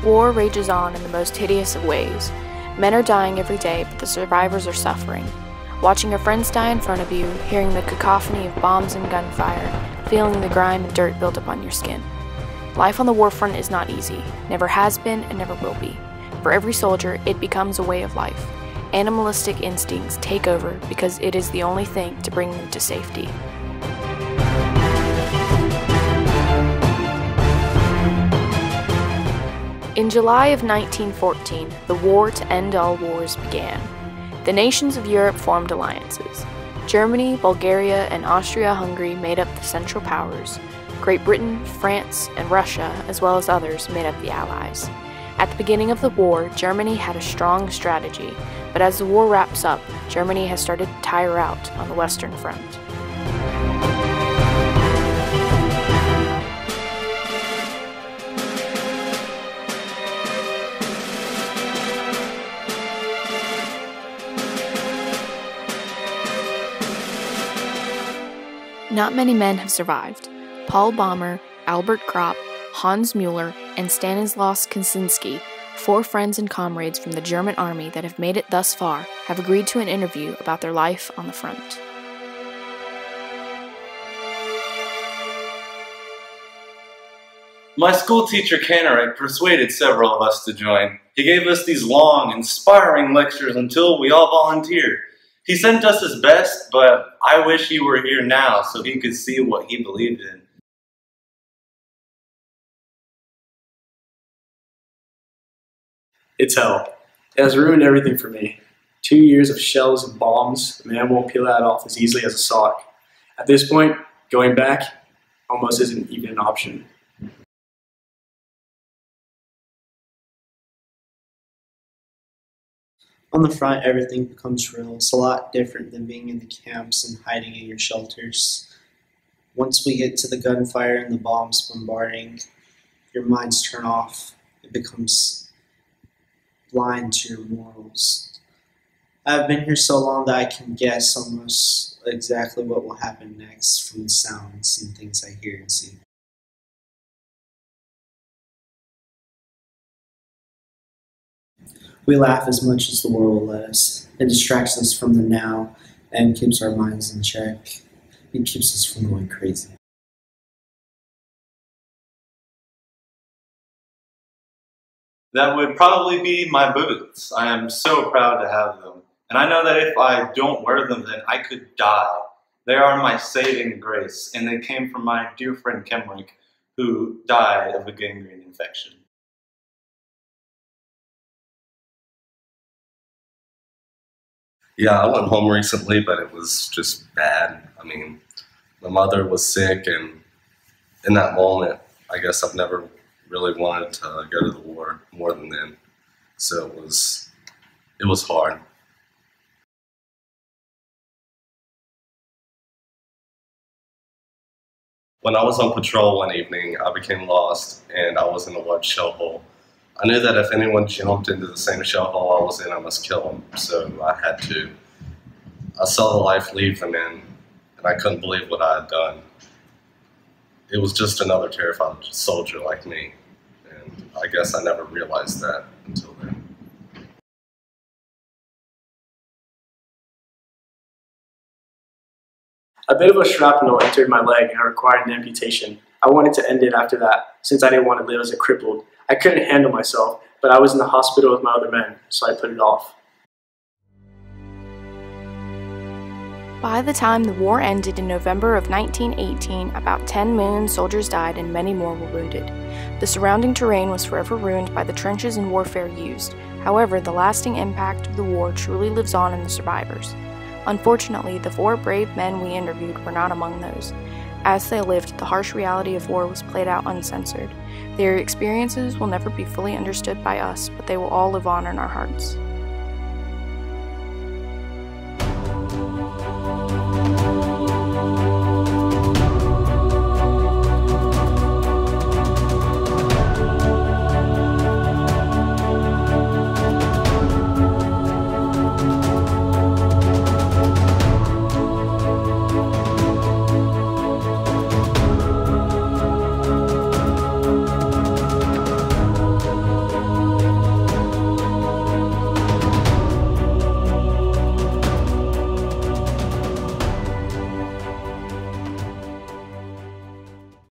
War rages on in the most hideous of ways. Men are dying every day, but the survivors are suffering. Watching your friends die in front of you, hearing the cacophony of bombs and gunfire, feeling the grime and dirt build up on your skin. Life on the war front is not easy, never has been and never will be. For every soldier, it becomes a way of life. Animalistic instincts take over because it is the only thing to bring them to safety. In July of 1914, the war to end all wars began. The nations of Europe formed alliances. Germany, Bulgaria, and Austria-Hungary made up the Central Powers. Great Britain, France, and Russia, as well as others, made up the Allies. At the beginning of the war, Germany had a strong strategy, but as the war wraps up, Germany has started to tire out on the Western Front. Not many men have survived. Paul Baumer, Albert Kropp, Hans Müller, and Stanislaus Kaczynski, 4 friends and comrades from the German army that have made it thus far, have agreed to an interview about their life on the front. My school teacher Erich persuaded several of us to join. He gave us these long, inspiring lectures until we all volunteered. He sent us his best, but I wish he were here now so he could see what he believed in. It's hell. It has ruined everything for me. 2 years of shells and bombs, a man won't peel that off as easily as a sock. At this point, going back almost isn't even an option. On the front, everything becomes real. It's a lot different than being in the camps and hiding in your shelters. Once we get to the gunfire and the bombs bombarding, your minds turn off. It becomes blind to your morals. I've been here so long that I can guess almost exactly what will happen next from the sounds and things I hear and see. We laugh as much as the war will let us. It distracts us from the now and keeps our minds in check. It keeps us from going crazy. That would probably be my boots. I am so proud to have them. And I know that if I don't wear them, then I could die. They are my saving grace, and they came from my dear friend Remarque, who died of a gangrene infection. Yeah, I went home recently, but it was just bad. I mean, my mother was sick, and in that moment, I guess I've never really wanted to go to the war more than then. So it was hard. When I was on patrol one evening, I became lost, and I was in a large shell hole. I knew that if anyone jumped into the same shell hole I was in, I must kill them, so I had to. I saw the life leave them in, and I couldn't believe what I had done. It was just another terrified soldier like me, and I guess I never realized that until then. A bit of a shrapnel entered my leg and I required an amputation. I wanted to end it after that, since I didn't want to live as a crippled. I couldn't handle myself, but I was in the hospital with my other men, so I put it off. By the time the war ended in November of 1918, about 10 million soldiers died and many more were wounded. The surrounding terrain was forever ruined by the trenches and warfare used. However, the lasting impact of the war truly lives on in the survivors. Unfortunately, the 4 brave men we interviewed were not among those. As they lived, the harsh reality of war was played out uncensored. Their experiences will never be fully understood by us, but they will all live on in our hearts.